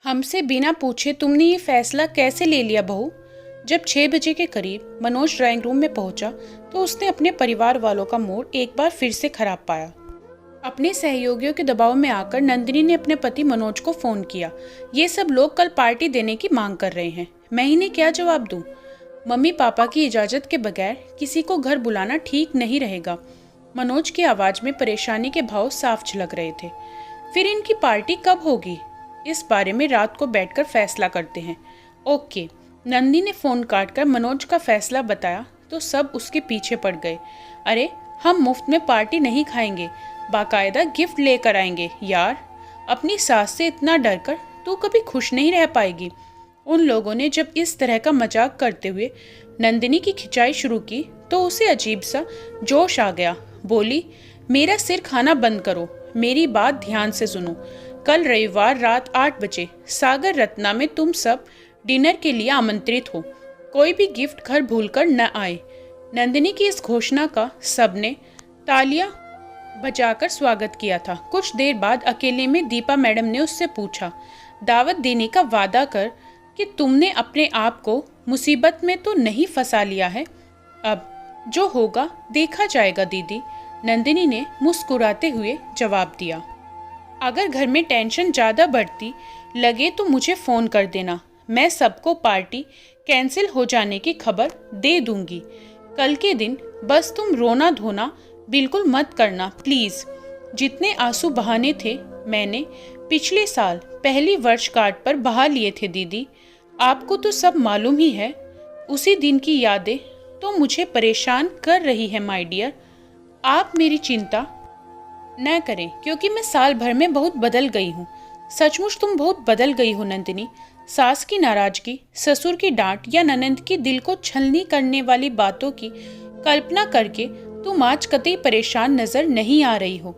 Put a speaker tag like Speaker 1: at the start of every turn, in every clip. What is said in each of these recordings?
Speaker 1: हमसे बिना पूछे तुमने ये फैसला कैसे ले लिया बहू? जब 6 बजे के करीब मनोज ड्राइंग रूम में पहुंचा तो उसने अपने परिवार वालों का मूड एक बार फिर से खराब पाया। अपने सहयोगियों के दबाव में आकर नंदिनी ने अपने पति मनोज को फोन किया। ये सब लोग कल पार्टी देने की मांग कर रहे हैं, मैं इन्हें क्या जवाब दूं? मम्मी पापा की इजाजत के बगैर किसी को घर बुलाना ठीक नहीं रहेगा। मनोज की आवाज में परेशानी के भाव साफ झलक रहे थे। फिर इनकी पार्टी कब होगी? इस बारे में रात को बैठकर फैसला करते हैं। ओके। नंदी ने फोन काटकर मनोज का फैसला बताया तो सब उसके पीछे पड़ गए। अरे हम मुफ्त में पार्टी नहीं खाएंगे, बाकायदा गिफ्ट लेकर आएंगे। यार, अपनी सास से इतना डरकर तू कभी खुश नहीं रह पाएगी। उन लोगों ने जब इस तरह का मजाक करते हुए नंदिनी की खिंचाई शुरू की तो उसे अजीब सा जोश आ गया। बोली, मेरा सिर खाना बंद करो, मेरी बात ध्यान से सुनो। कल रविवार रात 8 बजे सागर रत्ना में तुम सब डिनर के लिए आमंत्रित हो। कोई भी गिफ्ट घर भूलकर न आए। नंदिनी की इस घोषणा का सबने तालियां बजाकर स्वागत किया था। कुछ देर बाद अकेले में दीपा मैडम ने उससे पूछा, दावत देने का वादा कर कि तुमने अपने आप को मुसीबत में तो नहीं फंसा लिया है। अब जो होगा देखा जाएगा दीदी, नंदिनी ने मुस्कुराते हुए जवाब दिया। अगर घर में टेंशन ज़्यादा बढ़ती लगे तो मुझे फ़ोन कर देना, मैं सबको पार्टी कैंसिल हो जाने की खबर दे दूंगी। कल के दिन बस तुम रोना धोना बिल्कुल मत करना प्लीज़। जितने आंसू बहाने थे मैंने पिछले साल पहली वर्षगांठ पर बहा लिए थे दीदी, आपको तो सब मालूम ही है। उसी दिन की यादें तो मुझे परेशान कर रही है माय डियर। आप मेरी चिंता न करें क्योंकि मैं साल भर में बहुत बदल गई हूँ। सचमुच तुम बहुत बदल गई हो नंदिनी। सास की नाराजगी, ससुर की डांट या ननंद की दिल को छलनी करने वाली बातों की कल्पना करके तुम आज कतई परेशान नजर नहीं आ रही हो।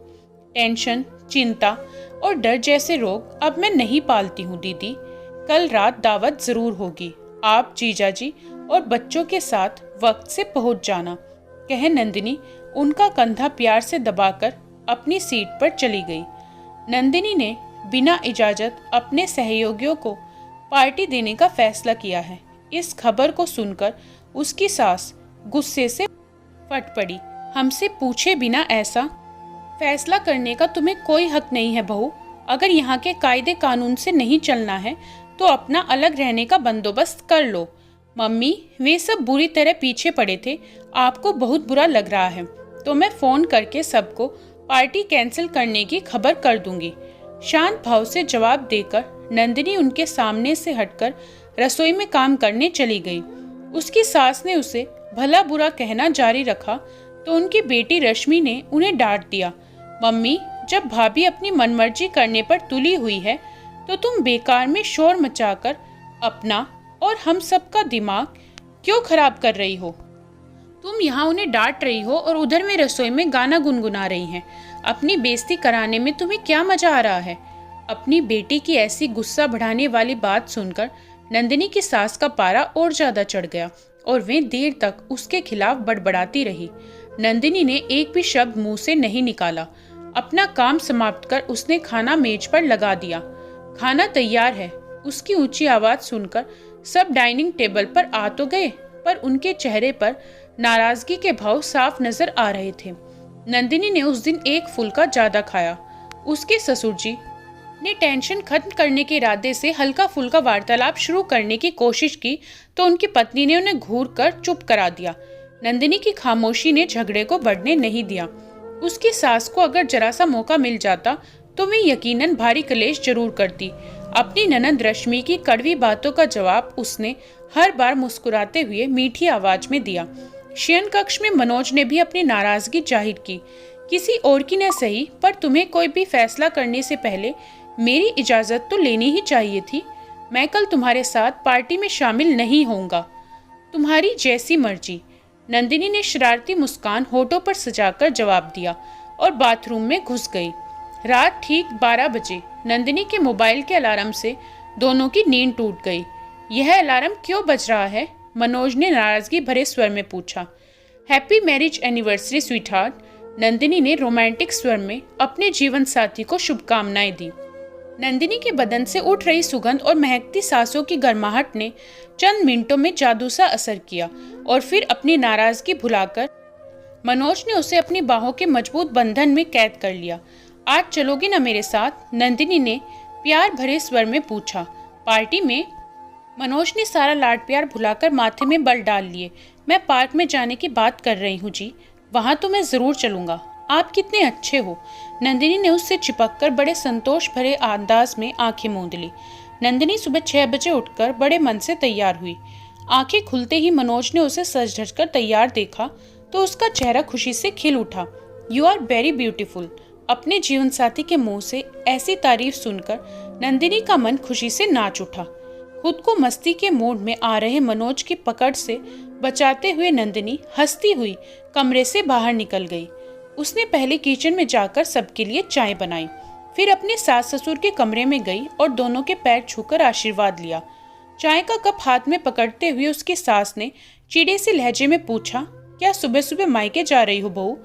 Speaker 1: टेंशन, चिंता और डर जैसे रोग अब मैं नहीं पालती हूँ दीदी। कल रात दावत जरूर होगी, आप जीजाजी और बच्चों के साथ वक्त से पहुंच जाना, कहे नंदिनी उनका कंधा प्यार से दबाकर अपनी सीट पर चली गई। नंदिनी ने बिना इजाजत अपने सहयोगियों को पार्टी देने का फैसला किया है। इस खबर को सुनकर उसकी सास गुस्से से फट पड़ी। हमसे पूछे बिना ऐसा फैसला करने का तुम्हें कोई हक नहीं है बहू। अगर यहाँ के कायदे कानून से नहीं चलना है तो अपना अलग रहने का बंदोबस्त कर लो। मम्मी, वे सब बुरी तरह पीछे पड़े थे, आपको बहुत बुरा लग रहा है तो मैं फ़ोन करके सबको पार्टी कैंसिल करने की खबर कर दूंगी। शांत भाव से जवाब देकर नंदिनी उनके सामने से हटकर रसोई में काम करने चली गई। उसकी सास ने उसे भला बुरा कहना जारी रखा तो उनकी बेटी रश्मि ने उन्हें डांट दिया। मम्मी, जब भाभी अपनी मनमर्जी करने पर तुली हुई है तो तुम बेकार में शोर मचाकर अपना और हम सबका दिमाग क्यों खराब कर रही हो? तुम यहाँ उन्हें डांट रही हो और उधर में रसोई में गाना गुनगुना रही हैं। अपनी बेइज्जती कराने में तुम्हें क्या मजा आ रहा है? अपनी बेटी की ऐसी गुस्सा बढ़ाने वाली बात सुनकर नंदिनी की सास का पारा और ज्यादा चढ़ गया और वे देर तक उसके खिलाफ बड़बड़ाती रही। नंदिनी ने एक भी शब्द मुंह से नहीं निकाला। अपना काम समाप्त कर उसने खाना मेज पर लगा दिया। खाना तैयार है। उसकी ऊंची आवाज सुनकर सब डाइनिंग टेबल पर आ तो गए पर उनके चेहरे पर नाराजगी के भाव साफ नजर आ रहे थे। नंदिनी ने उस दिन एक फुल्का ज्यादा खाया। उसके ससुर जी ने टेंशन खत्म करने के इरादे से हल्का फुल्का वार्तालाप शुरू करने की कोशिश की तो उनकी पत्नी ने उन्हें घूर कर चुप करा दिया। नंदिनी की खामोशी ने झगड़े को बढ़ने नहीं दिया। उसकी सास को अगर जरा सा मौका मिल जाता तो वे यकीनन भारी कलेश जरूर करती। अपनी ननंद रश्मि की कड़वी बातों का जवाब उसने हर बार मुस्कुराते हुए मीठी आवाज में दिया। शयन कक्ष में मनोज ने भी अपनी नाराजगी जाहिर की। किसी और की न सही पर तुम्हें कोई भी फैसला करने से पहले मेरी इजाजत तो लेनी ही चाहिए थी। मैं कल तुम्हारे साथ पार्टी में शामिल नहीं होऊंगा। तुम्हारी जैसी मर्जी। नंदिनी ने शरारती मुस्कान होठों पर सजाकर जवाब दिया और बाथरूम में घुस गई। रात ठीक 12 बजे नंदिनी के मोबाइल के अलार्म से दोनों की नींद टूट गई। यह अलार्म क्यों बज रहा है? मनोज ने नाराजगी भरे स्वर में पूछा। Happy marriage anniversary sweetheart. Nandini ने रोमांटिक स्वर में अपने जीवन साथी को शुभकामनाएं दी। नंदिनी के बदन से उठ रही सुगंध और महकती सांसों की गर्माहट ने चंद मिनटों में जादू सा असर किया और फिर अपनी नाराजगी भुलाकर मनोज ने उसे अपनी बाहों के मजबूत बंधन में कैद कर लिया। आज चलोगी ना मेरे साथ? नंदिनी ने प्यार भरे स्वर में पूछा। पार्टी में? मनोज ने सारा लाड प्यार भुलाकर माथे में बल डाल लिए। मैं पार्क में जाने की बात कर रही हूँ जी, वहाँ तो मैं जरूर चलूंगा। आप कितने अच्छे हो। नंदिनी ने उससे चिपककर बड़े संतोष भरे अंदाज में आंखें मूंद ली। नंदिनी सुबह 6 बजे उठकर बड़े मन से तैयार हुई। आंखें खुलते ही मनोज ने उसे सज धज कर तैयार देखा तो उसका चेहरा खुशी से खिल उठा। You are very beautiful. अपने जीवन साथी के मुंह से ऐसी तारीफ सुनकर नंदिनी का मन खुशी से नाच उठा। खुद को मस्ती के मूड में आ रहे मनोज की पकड़ से बचाते हुए नंदिनी हंसती हुई कमरे से बाहर निकल गई। उसने पहले किचन में जाकर सबके लिए चाय बनाई, फिर अपने सास ससुर के कमरे में गई और दोनों के पैर छूकर आशीर्वाद लिया। चाय का कप हाथ में पकड़ते हुए उसकी सास ने चिड़े से लहजे में पूछा, क्या सुबह सुबह मायके जा रही हो बहू?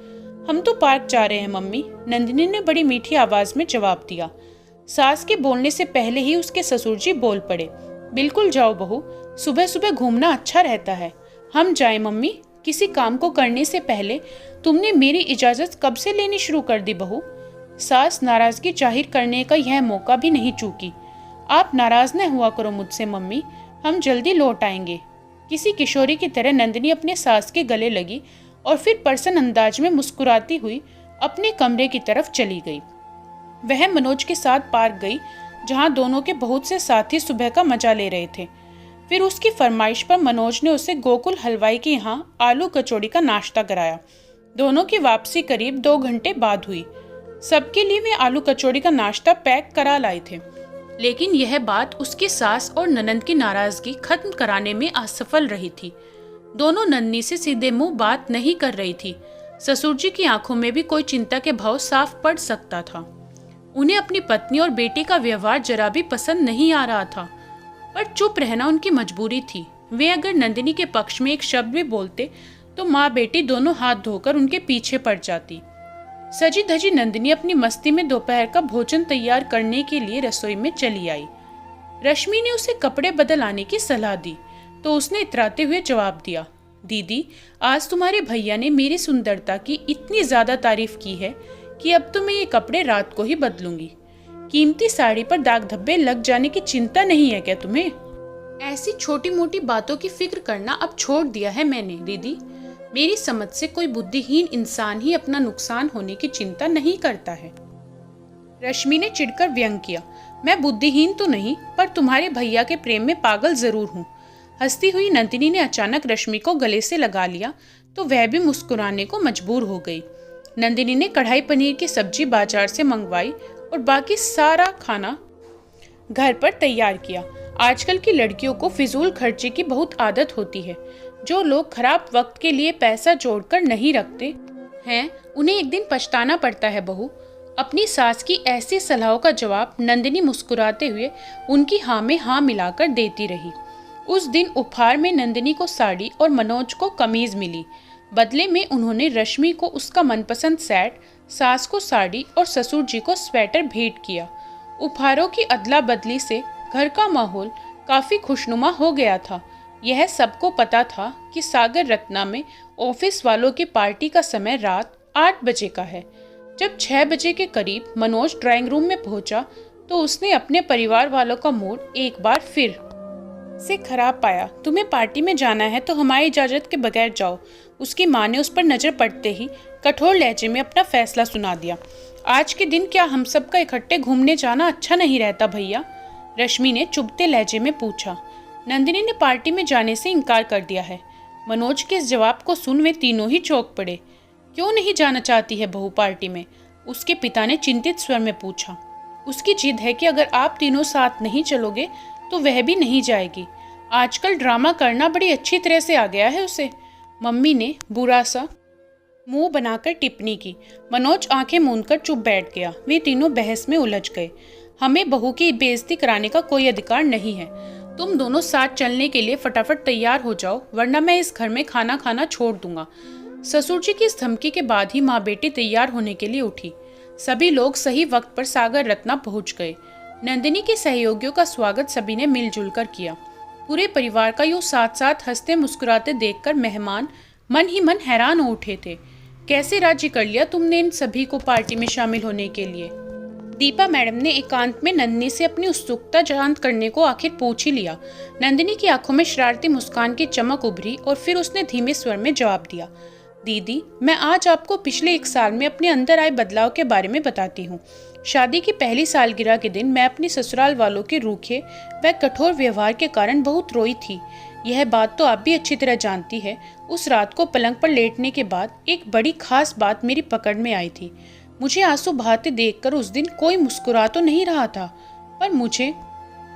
Speaker 1: हम तो पार्क जा रहे हैं मम्मी, नंदिनी ने बड़ी मीठी आवाज में जवाब दिया। सास के बोलने से पहले ही उसके ससुर जी बोल पड़े, बिल्कुल जाओ बहू, सुबह सुबह घूमना अच्छा रहता है। हम जाए मम्मी? किसी काम को करने से पहले तुमने मेरी इजाजत कब से लेनी शुरू कर दी बहू? सास नाराजगी जाहिर करने का यह मौका भी नहीं चूकी। आप नाराज न हुआ करो मुझसे मम्मी, हम जल्दी लौट आएंगे। किसी किशोरी की तरह नंदिनी अपने सास के गले लगी और फिर प्रसन्न अंदाज में मुस्कुराती हुई अपने कमरे की तरफ चली गई। वह मनोज के साथ पार्क गई जहां दोनों के बहुत से साथी सुबह का मजा ले रहे थे। फिर उसकी फरमाइश पर मनोज ने उसे गोकुल हलवाई के यहाँ आलू कचौड़ी का नाश्ता कराया। दोनों की वापसी करीब 2 घंटे बाद हुई। सबके लिए वे आलू कचौड़ी का नाश्ता पैक करा लाए थे, लेकिन यह बात उसकी सास और ननंद की नाराजगी खत्म कराने में असफल रही थी। दोनों नन्नी से सीधे मुंह बात नहीं कर रही थी। ससुर जी की आंखों में भी कोई चिंता के भाव साफ पड़ सकता था। उन्हें अपनी पत्नी और बेटी का व्यवहार जरा भी पसंद नहीं आ रहा था, पर चुप रहना उनकी मजबूरी थी। वे अगर नंदिनी के पक्ष में एक शब्द भी बोलते तो माँ बेटी दोनों हाथ धोकर उनके पीछे पड़ जाती। सजी धजी नंदिनी अपनी मस्ती में दोपहर का भोजन तैयार करने के लिए रसोई में चली आई। रश्मि ने उसे कपड़े बदल आने की सलाह दी तो उसने इतराते हुए जवाब दिया, दीदी आज तुम्हारे भैया ने मेरी सुंदरता की इतनी ज्यादा तारीफ की है कि अब तो मैं ये कपड़े रात को ही बदलूंगी। कीमती साड़ी पर दाग धब्बे लग जाने की चिंता नहीं है क्या तुम्हें? ऐसी छोटी मोटी बातों की फिक्र करना अब छोड़ दिया है मैंने दीदी। मेरी समझ से कोई बुद्धिहीन इंसान ही अपना नुकसान होने की चिंता नहीं करता है। रश्मि ने चिढ़कर व्यंग किया, मैं बुद्धिहीन तो नहीं, पर तुम्हारे भैया के प्रेम में पागल जरूर हूँ। हंसती हुई नंदिनी ने अचानक रश्मि को गले से लगा लिया तो वह भी मुस्कुराने को मजबूर हो गई। नंदिनी ने कढ़ाई पनीर की सब्जी बाजार से मंगवाई और बाकी सारा खाना घर पर तैयार किया। आजकल की लड़कियों को फिजूल खर्चे की बहुत आदत होती है। जो लोग खराब वक्त के लिए पैसा जोड़कर नहीं रखते हैं उन्हें एक दिन पछताना पड़ता है बहू। अपनी सास की ऐसी सलाहों का जवाब नंदिनी मुस्कुराते हुए उनकी हाँ में हाँ मिलाकर देती रही। उस दिन उपहार में नंदिनी को साड़ी और मनोज को कमीज मिली। बदले में उन्होंने रश्मि को उसका मनपसंद सेट, सास को साड़ी और ससुर जी को स्वेटर भेंट किया। उपहारों की अदला बदली से घर का माहौल काफी खुशनुमा हो गया था। यह सबको पता था कि सागर रत्ना में ऑफिस वालों की पार्टी का समय रात 8 बजे का है। जब 6 बजे के करीब मनोज ड्राइंग रूम में पहुंचा तो उसने अपने परिवार वालों का मूड एक बार फिर से खराब पाया। तुम्हें पार्टी में जाना है तो हमारी इजाजत के बगैर जाओ। उसकी माँ ने उस पर नजर पड़ते ही कठोर लहजे में अपना फैसला सुना दिया। आज के दिन क्या हम सबका इकट्ठे घूमने जाना अच्छा नहीं रहता भैया? रश्मि ने चुभते लहजे में पूछा। नंदिनी ने पार्टी में जाने से इनकार कर दिया है। मनोज के इस जवाब को सुन वे तीनों ही चौंक पड़े। क्यों नहीं जाना चाहती है बहू पार्टी में? उसके पिता ने चिंतित स्वर में पूछा। उसकी जिद है कि अगर आप तीनों साथ नहीं चलोगे तो वह भी नहीं जाएगी। आजकल ड्रामा करना बड़ी अच्छी तरह से आ गया है उसे। मम्मी ने बुरा सा मुंह बनाकर टिप्पणी की। मनोज आंखें मूंदकर चुप बैठ गया। वे तीनों बहस में उलझ गए। हमें बहू की बेइज्जती कराने का कोई अधिकार नहीं है। तुम दोनों साथ चलने के लिए फटाफट तैयार हो जाओ, वरना मैं इस घर में खाना खाना छोड़ दूंगा। ससुर जी की इस धमकी के बाद ही माँ बेटी तैयार होने के लिए उठी। सभी लोग सही वक्त पर सागर रत्ना पहुंच गए। नंदिनी के सहयोगियों का स्वागत सभी ने मिलजुल कर किया। पूरे परिवार का यूं साथ साथ हंसते मुस्कुराते देखकर मेहमान मन ही मन हैरान हो उठे थे। कैसे राज्य कर लिया तुमने इन सभी को पार्टी में शामिल होने के लिए? दीपा मैडम ने एकांत में नंदिनी से अपनी उत्सुकता शांत करने को आखिर पूछ ही लिया। नंदिनी की आंखों में शरारती मुस्कान की चमक उभरी और फिर उसने धीमे स्वर में जवाब दिया, दीदी, मैं आज आपको पिछले 1 साल में अपने अंदर आए बदलाव के बारे में बताती हूँ। शादी की पहली सालगिरह के दिन मैं अपनी ससुराल वालों के रूखे व कठोर व्यवहार के कारण बहुत रोई थी। यह बात तो आप भी अच्छी तरह जानती है। उस रात को पलंग पर लेटने के बाद एक बड़ी खास बात मेरी पकड़ में आई थी। मुझे आंसू बहाते देखकर उस दिन कोई मुस्कुरा तो नहीं रहा था, पर मुझे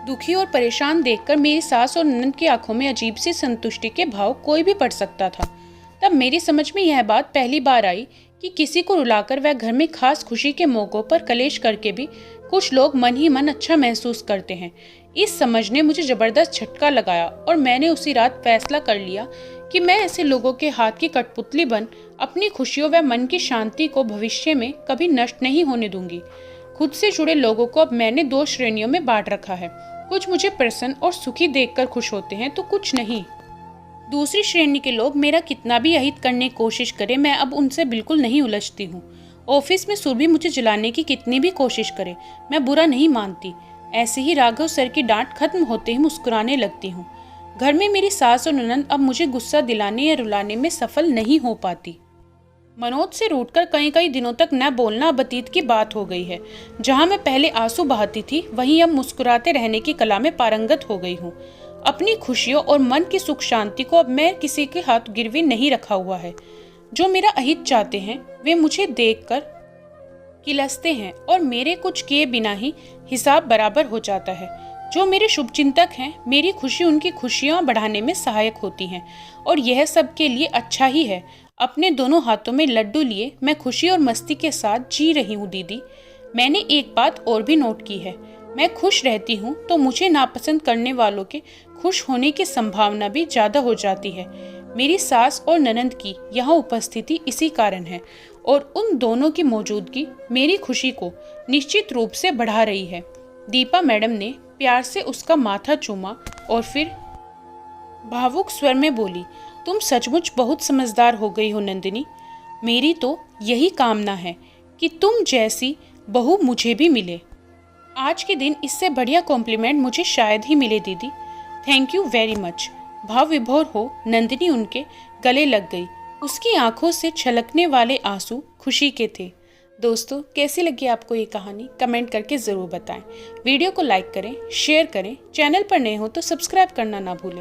Speaker 1: दुखी और परेशान देखकर मेरी सास और ननद की आंखों में अजीब सी संतुष्टि के भाव कोई भी पढ़ सकता था। तब मेरी समझ में यह बात पहली बार आई कि किसी को रुलाकर वह घर में खास खुशी के मौकों पर कलेश करके भी कुछ लोग मन ही मन अच्छा महसूस करते हैं। इस समझ ने मुझे जबरदस्त झटका लगाया और मैंने उसी रात फैसला कर लिया कि मैं ऐसे लोगों के हाथ की कठपुतली बन अपनी खुशियों व मन की शांति को भविष्य में कभी नष्ट नहीं होने दूंगी। खुद से जुड़े लोगों को अब मैंने 2 श्रेणियों में बांट रखा है। कुछ मुझे प्रसन्न और सुखी देखकर खुश होते हैं तो कुछ नहीं। दूसरी श्रेणी के लोग मेरा कितना भी अहित करने की कोशिश करें, मैं अब उनसे बिल्कुल नहीं उलझती हूँ। ऑफिस में सुरभि मुझे जलाने की कितनी भी कोशिश करे, मैं बुरा नहीं मानती। ऐसे ही राघव सर की डांट खत्म होते ही मुस्कुराने लगती हूँ। घर में मेरी सास और ननद अब मुझे गुस्सा दिलाने या रुलाने में सफल नहीं हो पाती। मनोज से रूठकर कई दिनों तक न बोलना अब अतीत की बात हो गई है। जहाँ मैं पहले आंसू बहाती थी, वहीं अब मुस्कुराते रहने की कला में पारंगत हो गई हूँ। अपनी खुशियों और मन की सुख शांति को अब मैं किसी के हाथ गिरवी नहीं रखा हुआ है। जो मेरा अहित चाहते हैं वे मुझे देखकर किलसते हैं और मेरे कुछ किए बिना ही हिसाब बराबर हो जाता है। जो मेरे शुभचिंतक हैं, मेरी खुशी उनकी खुशियां बढ़ाने में सहायक होती हैं और यह सबके लिए अच्छा ही है। अपने दोनों हाथों में लड्डू लिए मैं खुशी और मस्ती के साथ जी रही हूँ। दीदी, मैंने एक बात और भी नोट की है, मैं खुश रहती हूँ तो मुझे नापसंद करने वालों के खुश होने की संभावना भी ज्यादा हो जाती है। मेरी सास और ननद की यहाँ उपस्थिति इसी कारण है और उन दोनों की मौजूदगी मेरी खुशी को निश्चित रूप से बढ़ा रही है। दीपा मैडम ने प्यार से उसका माथा चूमा और फिर भावुक स्वर में बोली, तुम सचमुच बहुत समझदार हो गई हो नंदिनी। मेरी तो यही कामना है कि तुम जैसी बहू मुझे भी मिले। आज के दिन इससे बढ़िया कॉम्प्लीमेंट मुझे शायद ही मिले दीदी। Thank you very much. भाव विभोर हो नंदिनी उनके गले लग गई। उसकी आंखों से छलकने वाले आंसू खुशी के थे। दोस्तों, कैसी लगी आपको ये कहानी? कमेंट करके ज़रूर बताएं। वीडियो को लाइक करें, शेयर करें। चैनल पर नए हो तो सब्सक्राइब करना ना भूलें।